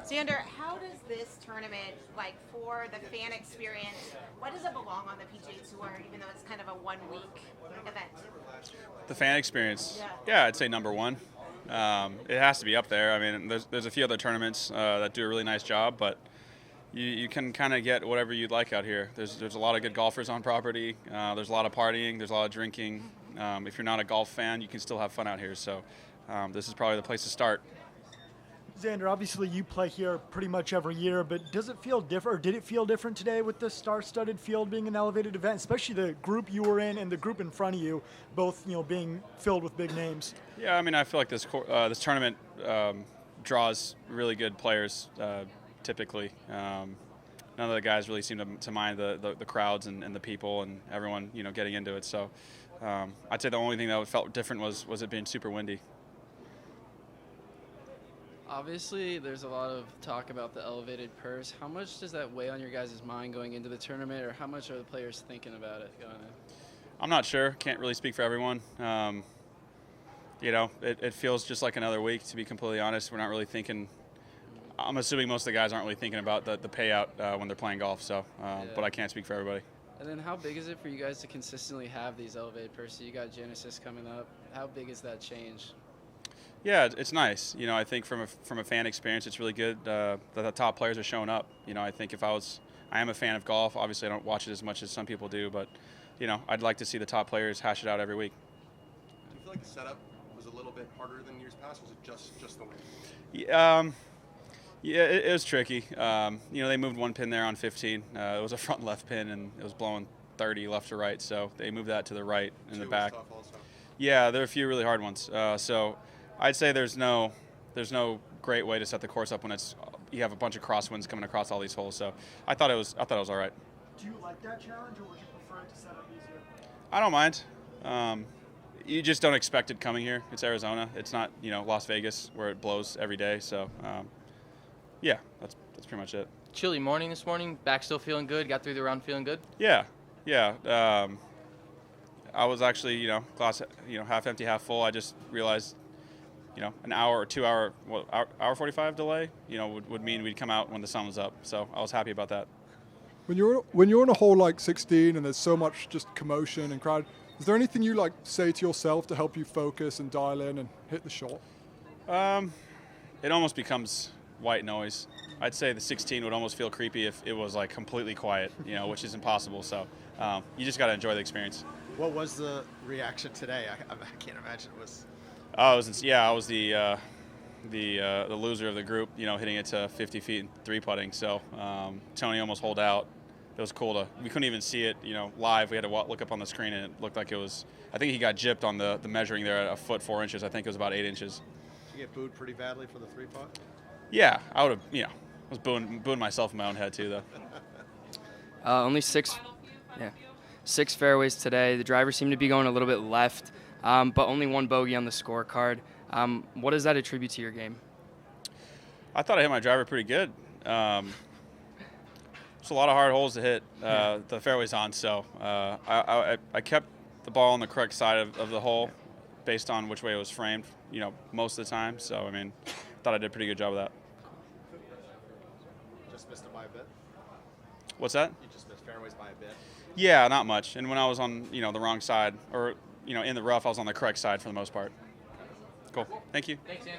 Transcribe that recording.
Xander, how does this tournament, like for the fan experience, what does it belong on the PGA Tour, even though it's kind of a 1 week event? The fan experience, Yeah. yeah, I'd say number one. It has to be up there. I mean, there's a few other tournaments that do a really nice job, but you can kind of get whatever you'd like out here. There's a lot of good golfers on property. There's a lot of partying. There's a lot of drinking. If you're not a golf fan, you can still have fun out here. So this is probably the place to start. Xander, obviously you play here pretty much every year, but does it feel different, or did it feel different today with the star-studded field being an elevated event, especially the group you were in and the group in front of you, both being filled with big names? Yeah, I mean, I feel like this tournament draws really good players typically. None of the guys really seem to mind the crowds and the people and everyone getting into it. So I'd say the only thing that felt different was it being super windy. Obviously, there's a lot of talk about the elevated purse. How much does that weigh on your guys' mind going into the tournament, or how much are the players thinking about it going in? I'm not sure. Can't really speak for everyone. It feels just like another week, to be completely honest. We're not really thinking. I'm assuming most of the guys aren't really thinking about the payout when they're playing golf. So, but I can't speak for everybody. And then how big is it for you guys to consistently have these elevated purses? You got Genesis coming up. How big is that change? Yeah, it's nice. I think from a fan experience, it's really good that the top players are showing up. I think I am a fan of golf. Obviously, I don't watch it as much as some people do, but I'd like to see the top players hash it out every week. Do you feel like the setup was a little bit harder than years past? Was it just the wind? Yeah, it was tricky. They moved one pin there on 15. It was a front left pin, and it was blowing 30 left to right, so they moved that to the right in the back. Was tough also. Yeah, there are a few really hard ones. So I'd say there's no great way to set the course up when you have a bunch of crosswinds coming across all these holes. So I thought it was all right. Do you like that challenge, or would you prefer it to set up easier? I don't mind. You just don't expect it coming here. It's Arizona. It's not Las Vegas where it blows every day. So yeah, that's pretty much it. Chilly morning this morning. Back still feeling good. Got through the round feeling good. Yeah. I was actually glass half empty, half full. I just realized an hour or 2 hour, hour 45 delay, would mean we'd come out when the sun was up. So I was happy about that. When you're on a hole like 16 and there's so much just commotion and crowd, is there anything you say to yourself to help you focus and dial in and hit the shot? It almost becomes white noise. I'd say the 16 would almost feel creepy if it was completely quiet, which is impossible. So you just got to enjoy the experience. What was the reaction today? I can't imagine it was. I was the loser of the group, hitting it to 50 feet and 3-putting. So Tony almost holed out. It was cool we couldn't even see it, live. We had to look up on the screen, and it looked like it was. I think he got gypped on the measuring there at 1 foot 4 inches. I think it was about 8 inches. Did you get booed pretty badly for the 3-putt? Yeah, I would have. I was booing myself in my own head too, though. Only six fairways today. The drivers seem to be going a little bit left. But only one bogey on the scorecard. What does that attribute to your game? I thought I hit my driver pretty good. It's a lot of hard holes to hit the fairways on, so I kept the ball on the correct side of the hole based on which way it was framed, most of the time. So, I mean, thought I did a pretty good job of that. Just missed it by a bit? What's that? You just missed fairways by a bit? Yeah, not much. And when I was on, the wrong side, or in the rough, I was on the correct side for the most part. Cool. Thank you. Thanks, Xander.